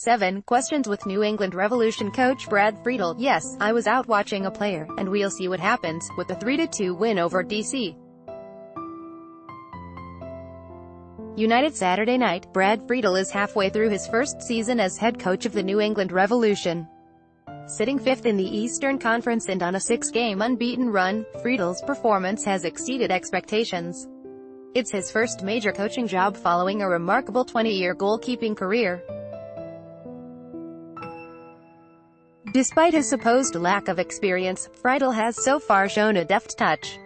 7 Questions with New England Revolution coach Brad Friedel. Yes, I was out watching a player, and we'll see what happens, with the 3-2 win over DC United Saturday night. Brad Friedel is halfway through his first season as head coach of the New England Revolution. Sitting 5th in the Eastern Conference and on a 6-game unbeaten run, Friedel's performance has exceeded expectations. It's his first major coaching job following a remarkable 20-year goalkeeping career. Despite his supposed lack of experience, Friedel has so far shown a deft touch.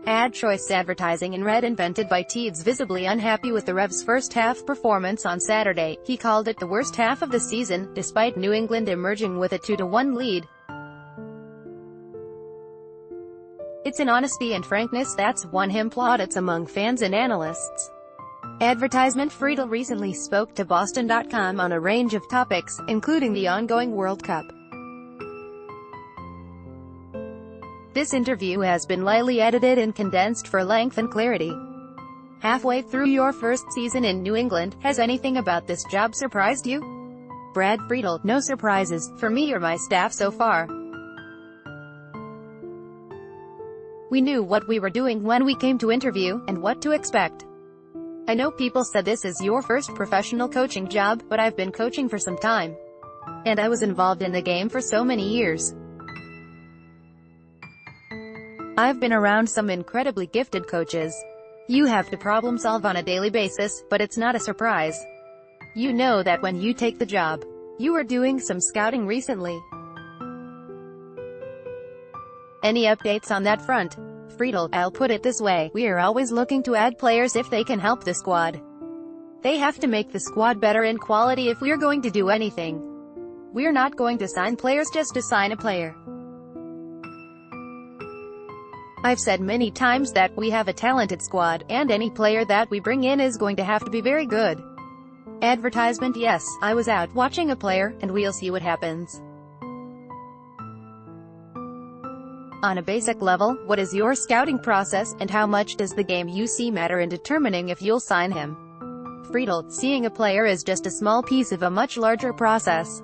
Ad choice advertising in red invented by Teeds. Visibly unhappy with the Revs' first-half performance on Saturday, he called it the worst half of the season, despite New England emerging with a 2-1 lead. It's an honesty and frankness that's won him plaudits among fans and analysts. Advertisement. Friedel recently spoke to Boston.com on a range of topics, including the ongoing World Cup. This interview has been lightly edited and condensed for length and clarity. Halfway through your first season in New England, has anything about this job surprised you? Brad Friedel. No surprises, for me or my staff so far. We knew what we were doing when we came to interview, and what to expect. I know people said this is your first professional coaching job, but I've been coaching for some time. And I was involved in the game for so many years. I've been around some incredibly gifted coaches. You have to problem solve on a daily basis, but it's not a surprise. You know that when you take the job. You were doing some scouting recently. Any updates on that front? Friedel. I'll put it this way, we are always looking to add players if they can help the squad. They have to make the squad better in quality if we're going to do anything. We're not going to sign players just to sign a player. I've said many times that we have a talented squad, and any player that we bring in is going to have to be very good. Advertisement. Yes, I was out watching a player, and we'll see what happens. On a basic level, what is your scouting process, and how much does the game you see matter in determining if you'll sign him? Friedel. Seeing a player is just a small piece of a much larger process.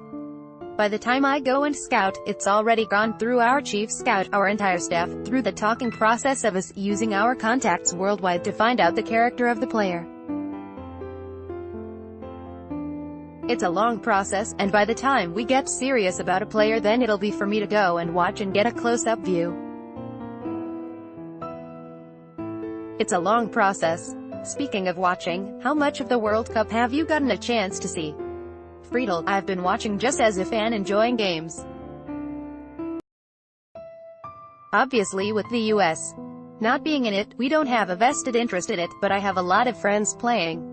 By the time I go and scout, it's already gone through our chief scout, our entire staff, through the talking process of us using our contacts worldwide to find out the character of the player. It's a long process, and by the time we get serious about a player, then it'll be for me to go and watch and get a close-up view. It's a long process. Speaking of watching, how much of the World Cup have you gotten a chance to see? Friedel. I've been watching just as a fan, enjoying games. Obviously with the US not being in it, we don't have a vested interest in it, but I have a lot of friends playing.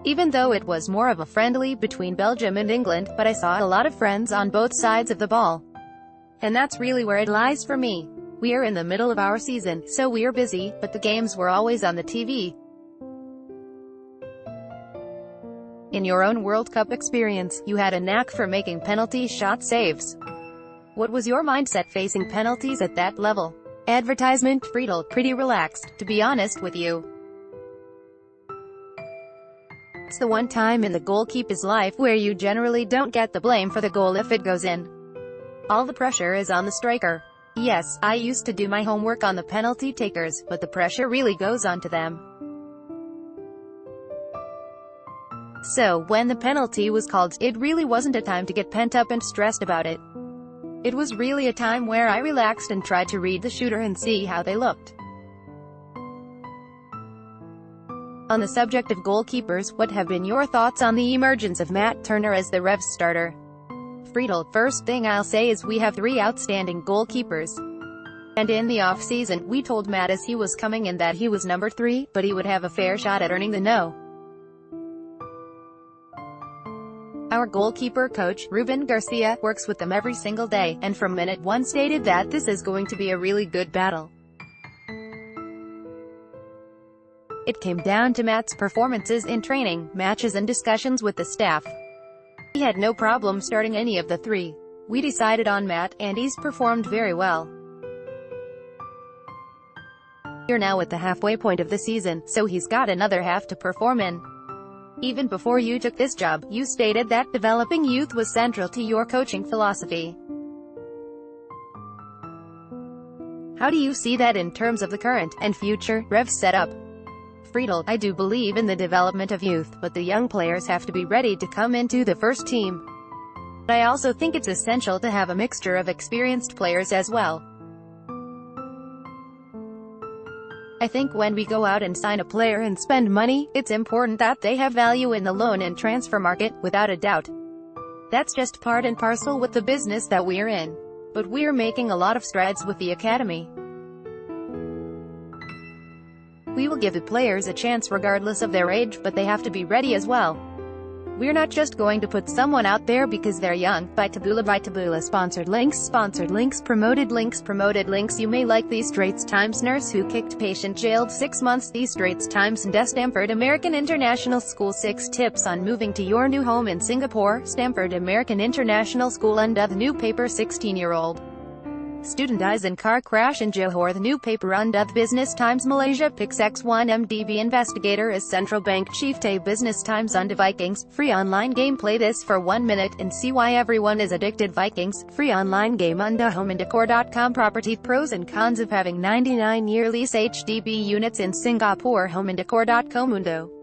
Even though it was more of a friendly between Belgium and England, but I saw a lot of friends on both sides of the ball. And that's really where it lies for me. We are in the middle of our season, so we are busy, but the games were always on the TV. In your own World Cup experience, you had a knack for making penalty shot saves. What was your mindset facing penalties at that level? Advertisement. Friedel. Pretty relaxed, to be honest with you. It's the one time in the goalkeeper's life where you generally don't get the blame for the goal if it goes in. All the pressure is on the striker. Yes, I used to do my homework on the penalty takers, but the pressure really goes on to them. So, when the penalty was called, it really wasn't a time to get pent up and stressed about it. It was really a time where I relaxed and tried to read the shooter and see how they looked. On the subject of goalkeepers, what have been your thoughts on the emergence of Matt Turner as the Revs starter? Friedel. First thing I'll say is we have 3 outstanding goalkeepers. And in the off-season, we told Matt as he was coming in that he was number 3, but he would have a fair shot at earning the no. Our goalkeeper coach, Ruben Garcia, works with them every single day, and from minute 1 stated that this is going to be a really good battle. It came down to Matt's performances in training, matches and discussions with the staff. He had no problem starting any of the 3. We decided on Matt, and he's performed very well. You're now at the halfway point of the season, so he's got another half to perform in. Even before you took this job, you stated that developing youth was central to your coaching philosophy. How do you see that in terms of the current and future Revs setup? Friedel: I do believe in the development of youth, but the young players have to be ready to come into the first team. I also think it's essential to have a mixture of experienced players as well. I think when we go out and sign a player and spend money, it's important that they have value in the loan and transfer market, without a doubt. That's just part and parcel with the business that we're in. But we're making a lot of strides with the academy. We will give the players a chance regardless of their age, but they have to be ready as well. We're not just going to put someone out there because they're young. By Taboola. Sponsored links, promoted links. You may like these Straits Times: nurse who kicked patient jailed 6 months. These Straits Times and Stanford American International School: 6 tips on moving to your new home in Singapore. Stanford American International School and the new paper. 16-year-old student dies in car crash in Johor. The new paper. The Business Times. Malaysia picks X1 MDB investigator as central bank chief. The Business Times. The Vikings free online game. Play this for 1 minute and see why everyone is addicted. Vikings free online game. HomeAndDecor.com. Property pros and cons of having 99-year lease HDB units in Singapore. HomeAndDecor.com.